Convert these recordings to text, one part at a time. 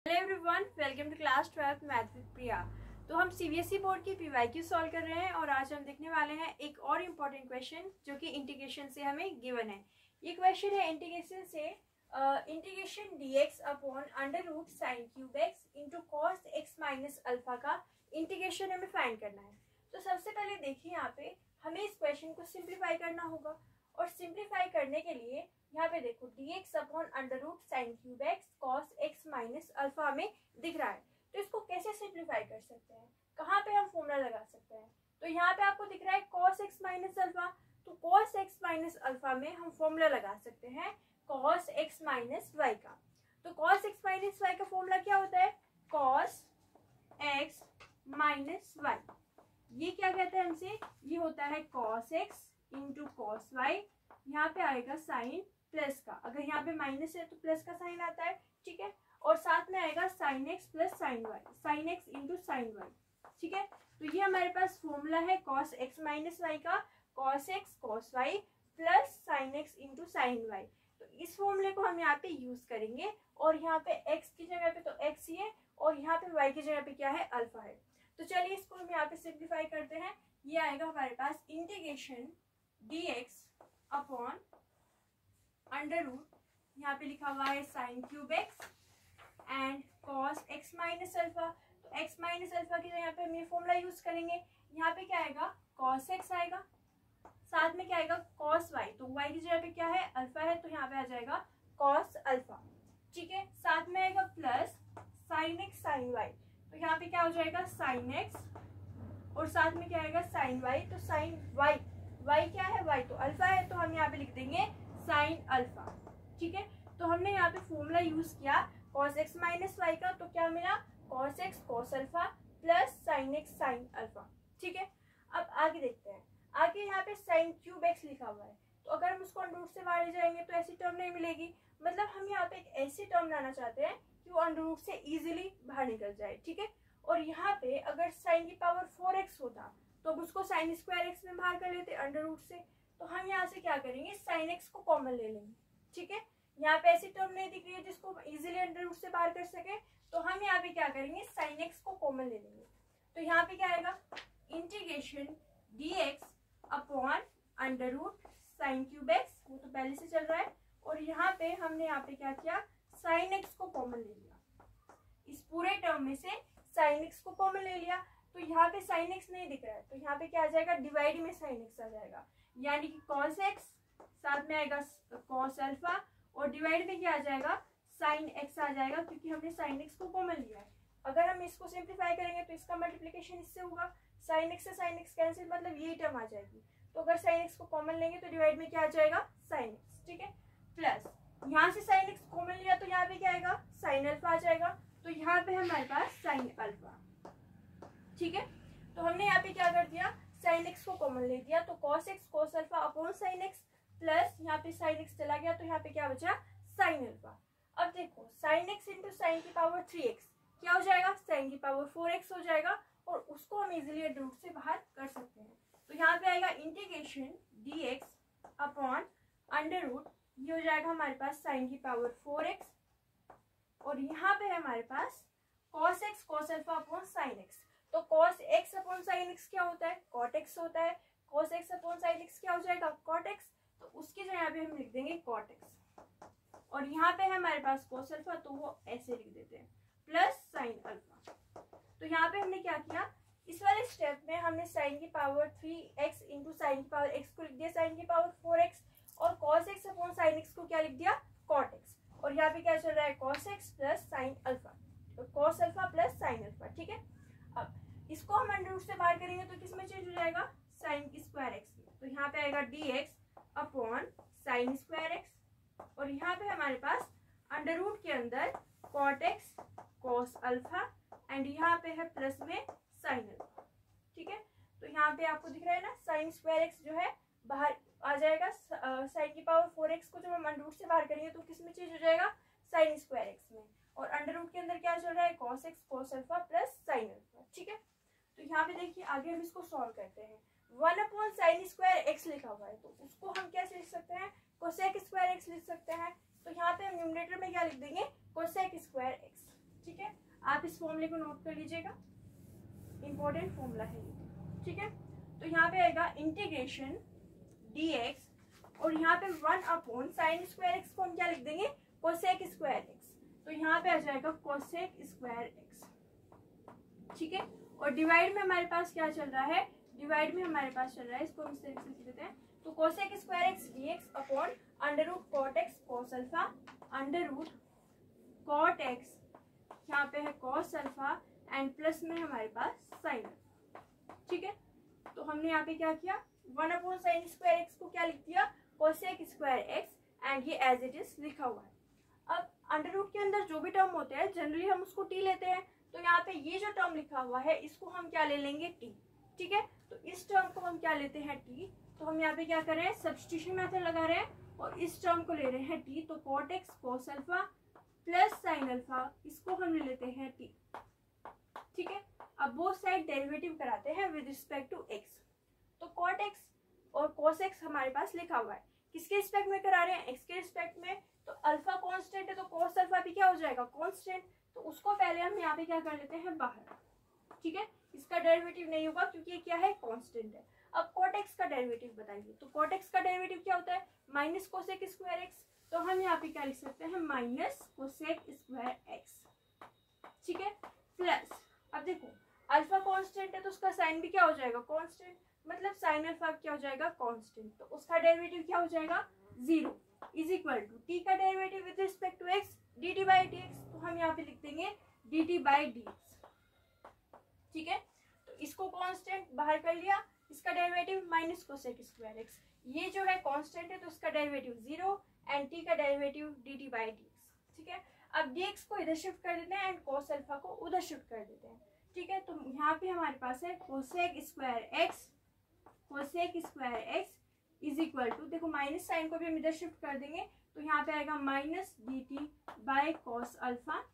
Hello everyone, welcome to class 12 math with Priya. तो हम CBSE board की पीवाईक्यू सॉल्व कर रहे हैं और आज हम देखने वाले हैं एक और इम्पॉर्टेंट क्वेश्चन जो कि इंटीग्रेशन से हमें गिवन है। ये क्वेश्चन है इंटीग्रेशन से integration dx upon under root sine cube X into cos X minus alpha का इंटीग्रेशन हमें फाइंड करना है। तो सबसे पहले देखिए, यहाँ पे हमें इस क्वेश्चन को सिंप्लीफाई करना होगा और सिंप्लीफाई करने के लिए यहाँ पे देखो dx upon under root sine cube X cos X minus alpha हमें दिख रहा है। तो इसको कैसे सिंप्लीफाई कर सकते हैं, कहाँ पे हम फॉर्मूला लगा सकते हैं। तो यहाँ पे आपको दिख रहा है कॉस एक्स माइनस अल्फा, तो कॉस एक्स माइनस अल्फा में हम फॉर्मूला लगा सकते हैं कॉस एक्स माइनस वाई का। तो कॉस एक्स माइनस वाई का फॉर्मूला क्या होता है, कॉस एक्स माइनस वाई। ये क्या कहते हैं हमसे, ये होता है cos X into cos Y. यहाँ पे आएगा साइन प्लस का, अगर यहाँ पे माइनस है तो प्लस का साइन आता है, ठीक है। और साथ में आएगा sine X plus sine Y, sine X into sine Y, ठीक है। तो ये हमारे पास फॉर्मूला है कॉस एक्स माइनस वाई का, cos X cos Y plus sine X into sine Y. तो इस फॉर्मूले को हम यहाँ पे यूज करेंगे और यहाँ पे एक्स की जगह पे तो एक्स ही है और यहाँ पे वाई की जगह पे क्या है, अल्फा है। तो चलिए इसको हम यहाँ पे सिंप्लीफाई करते हैं। ये आएगा हमारे पास integration dx upon under root, यहाँ पे लिखा हुआ है sine cube X and cos X minus alpha. तो एक्स माइनस अल्फा की यहाँ पे हम ये फॉर्मूला यूज करेंगे। यहाँ पे क्या आएगा, कॉस एक्स आएगा, साथ में क्या आएगा कॉस वाई, तो वाई की जगह पे क्या है, अल्फा है, तो यहाँ पे आ जाएगा कॉस अल्फा, ठीक है। साथ में आएगा plus sine X sine Y, तो यहाँ पे क्या हो जाएगा साइन एक्स और साथ में क्या आएगा साइन वाई, तो साइन वाई, वाई क्या है, वाई तो अल्फा है, तो हम यहाँ पे लिख देंगे साइन अल्फा, ठीक है। तो हमने यहाँ पे फॉर्मूला यूज किया cos x माइनस वाई का, तो क्या मिला cos x cos alpha plus sin x sin alpha, ठीक है। अब आगे देखते हैं, आगे यहाँ पे sin क्यूब x लिखा हुआ है, तो अगर हम उसको अंडर रूट से बाहर ले जाएंगे तो ऐसी टर्म नहीं मिलेगी। मतलब हम यहाँ पे एक ऐसी टर्म लाना चाहते हैं कि वो अंडर रूट से इजीली बाहर निकल जाए, ठीक है। और यहाँ पे अगर sin की पावर 4x होता तो अब उसको sin स्क्वायर x में बाहर कर लेते अंडर रूट से। तो हम यहाँ से क्या करेंगे, sin x को कॉमन ले लेंगे, ठीक है। यहाँ पे ऐसी टर्म नहीं दिख रही है जिसको इजीली अंडर रूट से बाहर कर सके, तो हम यहाँ पे क्या करेंगे, sin x को कॉमन ले लेंगे। तो यहाँ पे क्या आएगा, integration dx upon under root sine cube X, वो तो पहले से चल रहा है, और यहाँ पे हमने यहाँ पे क्या किया, sin x को कॉमन ले लिया, इस पूरे टर्म में से sin x को कॉमन ले लिया। तो यहाँ पे sin x नहीं दिख रहा है, तो यहाँ पे क्या आ जाएगा, डिवाइड में sin x आ जाएगा, यानी कि cos x, साथ में आएगा cos अल्फा और डिवाइड में क्या आ जाएगा, sin x आ जाएगा, क्योंकि हमने sin x को कॉमन लिया है। अगर हम इसको सिंप्लीफाई करेंगे तो इसका मल्टीप्लिकेशन इससे होगा, sin x से sin x कैंसिल, मतलब यही टर्म आ जाएगी। तो अगर sin x को कॉमन लेंगे तो डिवाइड में क्या आ जाएगा, sin x, ठीक है। प्लस यहाँ से sin x कॉमन लिया तो यहाँ पे क्या आएगा, sin अल्फा आ जाएगा, तो यहाँ पे हमारे पास sin अल्फा, ठीक है। तो हमने यहाँ पे क्या कर दिया, sin x को कॉमन ले दिया, तो cos x cos alpha upon sin x plus यहाँ पे sin x चला गया, तो यहाँ पे क्या बचा, sin अल्फा। अब देखो sin x इंटू साइन की पावर 3x क्या हो जाएगा, sin की पावर 4x हो जाएगा, और उसको हम इजीली अंडर रूट से बाहर कर सकते हैं। तो यहाँ पे आएगा integration dx upon under root, ये हो जाएगा हमारे पास sin की पावर 4x, और यहाँ पे है हमारे पास cos x cos alpha upon sin x। तो cos x upon sin x क्या होता है, cot x होता है, cos x upon sin x क्या हो जाएगा, cot x, तो उसकी जगह पे हम लिख देंगे cot x, और यहाँ पे है हमारे पास cos अल्फा, तो वो ऐसे लिख देते हैं प्लस sin अल्फा। तो यहाँ पे हमने क्या किया, इस वाले स्टेप में हमने sin की पावर 3x इंटू साइन की पावर x को लिख दिया sin की पावर 4x, और cos x upon sin x को क्या लिख दिया, cot x, और यहाँ पे क्या चल रहा है, cos x plus sin alpha, तो cos alpha plus sin alpha, ठीक है। अब इसको हम अंडर रूट से बाहर करेंगे तो किस में चेंज हो जाएगा, sin की स्क्वायर x में, तो यहाँ पे आएगा dx upon sin square x, और यहाँ पे हमारे पास अंडर रूट के अंदर cot x cos alpha and यहाँ पे है प्लस में sin अल्फा, ठीक है। तो यहाँ पे आपको दिख रहा है ना, sin स्क्वायर x जो है बाहर आ जाएगा, sin की पावर 4x को जब हम अंडर रूट से बाहर करेंगे तो किस में चेंज हो जाएगा, sin स्क्वायर x में, और अंडर रूट के अंदर क्या चल रहा है, cos x cos alpha plus sin alpha, ठीक है। तो यहाँ पे देखिए आगे हम इसको सॉल्व करते हैं। 1 अपॉन साइन स्क्वायर एक्स लिखा हुआ है, तो उसको हम कैसे लिख सकते हैं, कोसेक स्क्वायर एक्स लिख सकते हैं। तो यहाँ पे हम न्यूमरेटर में क्या लिख देंगे, कोसेक स्क्वायर एक्स, ठीक है। आप इस फॉर्मूले को नोट कर लीजिएगा, इंपॉर्टेंट फॉर्मूला है ये, ठीक है। तो यहाँ पे आएगा इंटीग्रेशन dx और यहाँ पे 1 अपॉन साइन स्क्वायर एक्स को हम क्या लिख देंगे, कोसेक स्क्वायर एक्स। तो यहाँ पे आ जाएगा कोसेक स्क्वायर एक्स, ठीक है। और डिवाइड में हमारे पास क्या चल रहा है, डिवाइड में हमारे पास चल रहा है, इसको हम इस तरीके से लिख देते हैं। तो cosec square X dx upon under root cot X cos alpha, under root cot X यहाँ पे है कॉस अल्फा एंड प्लस में हमारे पास साइन, ठीक है। तो हमने यहाँ पे क्या किया, 1 अपॉन साइन स्क्वायर एक्स को क्या लिख दिया, कोसेक स्क्वायर एक्स, एंड ये एज इट इज लिखा हुआ है। अब अंडर रूट के अंदर जो भी टर्म होते हैं जनरली हम उसको टी लेते हैं, तो यहाँ पे ये जो टर्म लिखा हुआ है इसको हम क्या ले लेंगे, टी, ठीक है। तो इस टर्म को हम क्या लेते हैं, टी। तो हम यहाँ पे क्या कर रहे हैं, सब्स्टिट्यूशन मेथड लगा रहे हैं और इस टर्म को ले रहे हैं टी। तो cot X cos alpha plus sine alpha, इसको हम ले लेते हैं टी, ठीक है। अब बोथ साइड डेरिवेटिव कराते हैं विद रिस्पेक्ट टू एक्स। तो कॉट एक्स और कॉस एक्स हमारे पास लिखा हुआ है, किसके रिस्पेक्ट में करा रहे हैं, एक्स के रिस्पेक्ट में। तो अल्फा कांस्टेंट है तो कॉस अल्फा भी क्या हो जाएगा, कांस्टेंट। तो उसको पहले हम यहाँ पे क्या कर लेते हैं, बाहर, ठीक है। इसका डेरिवेटिव नहीं होगा क्योंकि ये क्या है, कांस्टेंट है। अब कॉट एक्स का डेरिवेटिव बताइए। तो कॉट एक्स का डेरिवेटिव क्या होता है, माइनस कोसेक स्क्वायर एक्स। तो हम यहाँ पे क्या लिख सकते हैं, माइनस कोसेक स्क्वायर एक्स, ठीक है, प्लस, अब देखो अल्फा कांस्टेंट है तो उसका साइन भी क्या हो जाएगा, कांस्टेंट, मतलब साइन अल्फा क्या हो जाएगा, कांस्टेंट। तो उसका डेरिवेटिव क्या हो जाएगा, 0 इज इक्वल टू टी का derivative with respect to X dt by D X. तो हम यहाँ पे लिख देंगे dt बाई डी एक्स, ठीक है। तो इसको कांस्टेंट बाहर कर लिया, इसका derivative minus cosec square x, ये जो है कांस्टेंट है तो इसका डेरिवेटिव 0 एंड टी का derivative dt by D x, ठीक है। अब dx को इधर शिफ्ट कर देते हैं एंड cos अल्फा को उधर शिफ्ट कर देते हैं, ठीक है। तो यहाँ पे हमारे पास है cosec square X is equal to, देखो माइनस साइन को भी हम इधर शिफ्ट कर देंगे तो यहाँ पे आएगा minus dt by cos alpha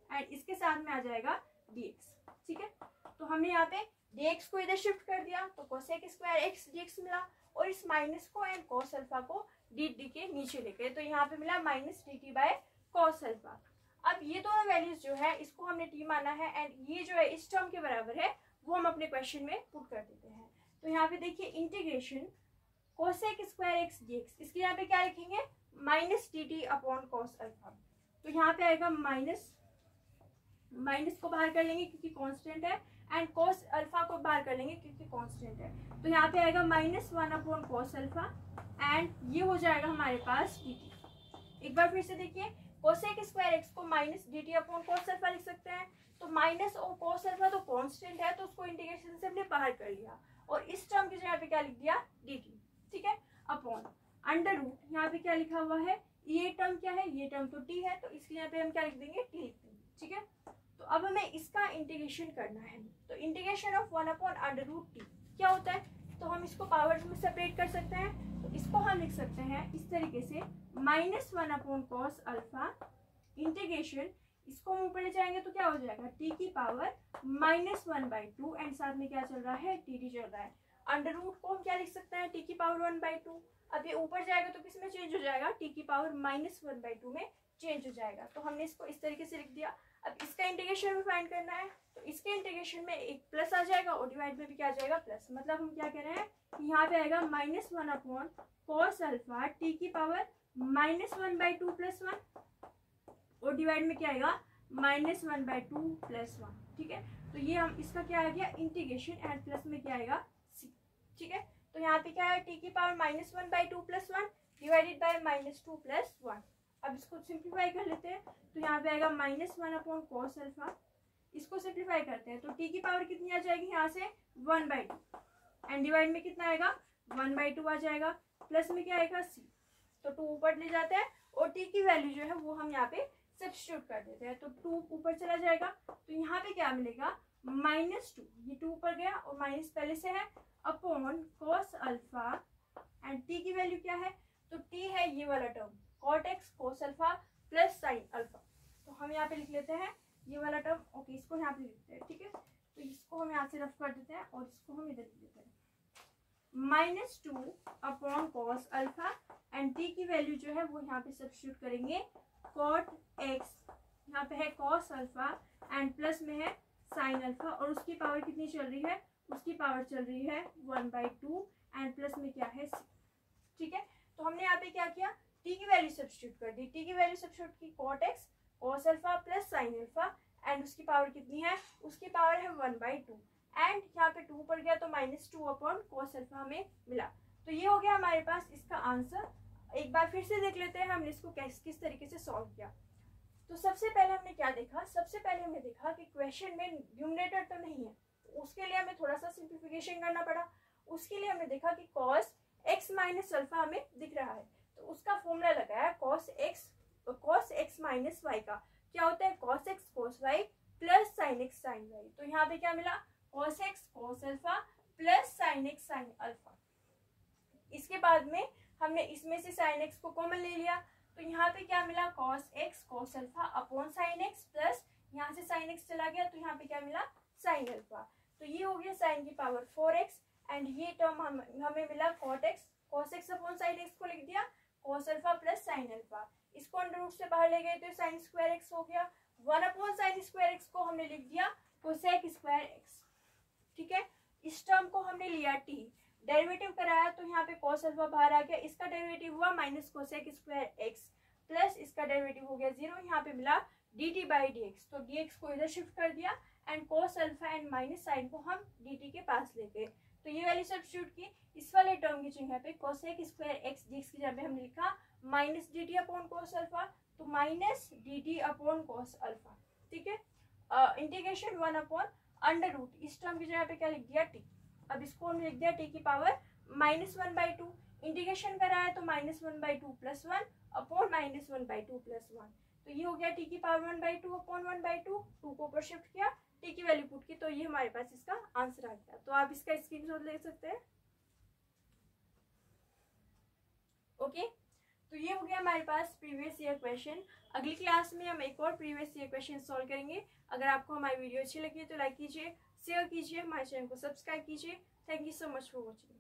and इसके साथ में आ जाएगा dx, ठीक है। तो हमने यहाँ पे dx को इधर शिफ्ट कर दिया तो कोसेक स्क्वायर एक्स dx मिला और इस माइनस को एंड कॉस अल्फा को dt के नीचे लेके, तो यहाँ पे मिला minus dt by cos alpha. अब ये दोनों वैल्यूज जो है इसको हमने टी माना है एंड ये जो है इस टर्म के बराबर है वो हम अपने क्वेश्चन में पुट कर देते हैं। तो यहाँ पे देखिए integration cosec square X dx, इसके यहाँ पे क्या लिखेंगे, minus dt upon cos alpha. तो यहाँ पे आएगा माइनस को बाहर कर लेंगे क्योंकि कांस्टेंट है एंड कॉस अल्फा को बाहर कर लेंगे क्योंकि कांस्टेंट है। तो यहाँ पे आएगा -1 अपॉन कॉस अल्फा एंड ये हो जाएगा हमारे पास dt। एक बार फिर से देखिए, कोसेक स्क्वायर एक्स को minus dt upon cos alpha लिख सकते हैं। तो माइनस और कॉस अल्फा तो कांस्टेंट है तो उसको इंटीग्रेशन से हमने बाहर कर लिया और इस टर्म की जगह पे क्या लिख दिया, dt, ठीक है, अपॉन अंडर रूट, यहाँ पे क्या लिखा हुआ है, ये टर्म क्या है, ये टर्म तो t है तो इसके यहाँ पे हम क्या लिख देंगे, t लिख देंगे, ठीक है। तो अब हमें इसका इंटीग्रेशन करना है। तो integration of 1 upon under root T क्या होता है, तो हम इसको पावर्स में सेपरेट कर सकते हैं। तो इसको हम लिख सकते हैं इस तरीके से, -1 अपॉन कॉस अल्फा इंटीग्रेशन, इसको हम ऊपर ले जाएंगे तो क्या हो जाएगा, t की पावर -1/2 एंड साथ में क्या चल रहा है, dt चल रहा है। अंडर रूट को हम क्या लिख सकते हैं, t की पावर 1/2। अब ये ऊपर जाएगा तो किस में चेंज हो जाएगा, t की पावर -1/2 में चेंज हो जाएगा। तो हमने इसको इस तरीके से लिख दिया। अब इसका इंटीग्रेशन भी फाइंड करना है तो इसके इंटीग्रेशन में एक प्लस आ जाएगा और डिवाइड में भी क्या आ जाएगा, प्लस। मतलब हम क्या कह रहे हैं कि यहाँ पे आएगा -1 अपॉन कॉस अल्फा t की पावर -1/2 + 1 और डिवाइड में क्या आएगा, -1/2 + 1, ठीक है। तो ये हम इसका क्या आ गया, इंटीग्रेशन एंड प्लस में क्या आएगा, c, ठीक है। तो यहाँ पे क्या है, t की पावर -1/2 + 1 डिवाइडेड बाय -2 + 1। अब इसको सिंप्लीफाई कर लेते हैं तो यहाँ पे आएगा -1 अपॉन कॉस अल्फा, इसको सिंप्लीफाई करते हैं तो t की पावर कितनी आ जाएगी, यहाँ से 1/2 एंड डिवाइड में कितना आएगा, 1/2 आ जाएगा, प्लस में क्या आएगा, c। तो 2 ऊपर ले जाते हैं और t की वैल्यू जो है वो हम यहाँ पे सब्स्टिट्यूट कर देते हैं। तो 2 ऊपर चला जाएगा तो यहाँ पे क्या मिलेगा, -2, ये 2 ऊपर गया और माइनस पहले से है, upon cos alpha and t की वैल्यू क्या है, तो t है ये वाला term cot X cos alpha plus sine alpha. तो हम यहाँ पे लिख लेते हैं ये वाला टर्म, ओके, इसको यहाँ पे लिखते हैं, ठीक है। तो इसको हम यहाँ से रफ कर देते हैं और इसको हम इधर लिख देते हैं, -2 upon cos alpha and t की वैल्यू जो है वो यहाँ पे सब्स्टिट्यूट करेंगे, कॉट एक्स यहाँ पे है कॉस अल्फा एंड प्लस में है साइन अल्फा, और उसकी पावर कितनी चल रही है, उसकी पावर चल रही है 1/2 एंड प्लस में क्या है c। ठीक है, तो हमने यहाँ पे क्या किया, t की वैल्यू सब्स्टिट्यूट कर दी। t की वैल्यू सब्स्टिट्यूट की cot X cos alpha plus sine alpha and उसकी पावर कितनी है, उसकी पावर है 1/2 एंड यहाँ पे 2 पड़ गया तो -2 कॉस अल्फा हमें मिला। तो ये हो गया हमारे पास इसका आंसर। एक बार फिर से देख लेते हैं हमने इसको किस तरीके से सॉल्व किया। तो सबसे पहले हमने क्या देखा, सबसे पहले हमने देखा कि क्वेश्चन में न्यूमरेटर तो नहीं है, तो उसके लिए हमें थोड़ा सा सिंप्लीफिकेशन करना पड़ा। उसके लिए हमने देखा कि cos x माइनस अल्फा हमें दिख रहा है, तो उसका फॉर्मूला लगाया cos x माइनस y का। क्या होता है, cos x cos y plus sin x sin y। तो यहाँ पे क्या मिला, cos x cos alpha plus sin x sin alpha. इसके बाद में हमने इसमें से sin x को कॉमन ले लिया, तो यहाँ पे क्या मिला, cos x cos alpha upon sin x plus यहाँ से sin x चला गया तो यहाँ पे क्या मिला, sin अल्फा। तो ये हो गया sin की पावर 4x एंड ये टर्म हमें मिला cos x upon sin x को लिख दिया cos alpha plus sin alpha. इसको अंडर रूट से बाहर ले गए तो sin स्क्वायर x हो गया, 1 अपॉन sin स्क्वायर x को हमने लिख दिया cosec स्क्वायर x। ठीक है, इस टर्म को हमने लिया t, डेरिवेटिव कराया तो यहाँ पे cos अल्फा बाहर आ गया, इसका डेरिवेटिव हुआ minus cosec square x plus इसका डेरिवेटिव हो गया 0, यहाँ पे मिला dt/dx। तो dx को इधर शिफ्ट कर दिया and cos alpha and minus sine को हम dt के पास ले गए। तो ये वाली सब्स्टिट्यूट की, इस वाले टर्म की जगह पे cosec स्क्वायर x dx की जगह पे हमने लिखा minus dt upon cos alpha, तो minus dt upon cos alpha. ठीक है, इंटीग्रेशन 1 अपॉन अंडर रूट, इस टर्म की जगह पे क्या लिख दिया t। अब इसको हमने लिख दिया t की पावर -1/2, इंटीग्रेशन कराया तो -1/2 प्लस 1 अपॉन -1/2 प्लस 1। तो ये हो गया t की पावर 1/2 अपॉन 1/2, 2 को ऊपर शिफ्ट किया, t की वैल्यू पुट की, तो ये हमारे पास इसका आंसर आ गया। तो आप इसका स्क्रीनशॉट ले सकते हैं। ओके, तो ये हो गया हमारे पास प्रीवियस ईयर क्वेश्चन। अगली क्लास में हम एक और प्रीवियस ईयर क्वेश्चन सॉल्व करेंगे। अगर आपको हमारी वीडियो अच्छी लगी तो लाइक कीजिए, शेयर कीजिए, हमारे चैनल को सब्सक्राइब कीजिए। Thank you so much for watching.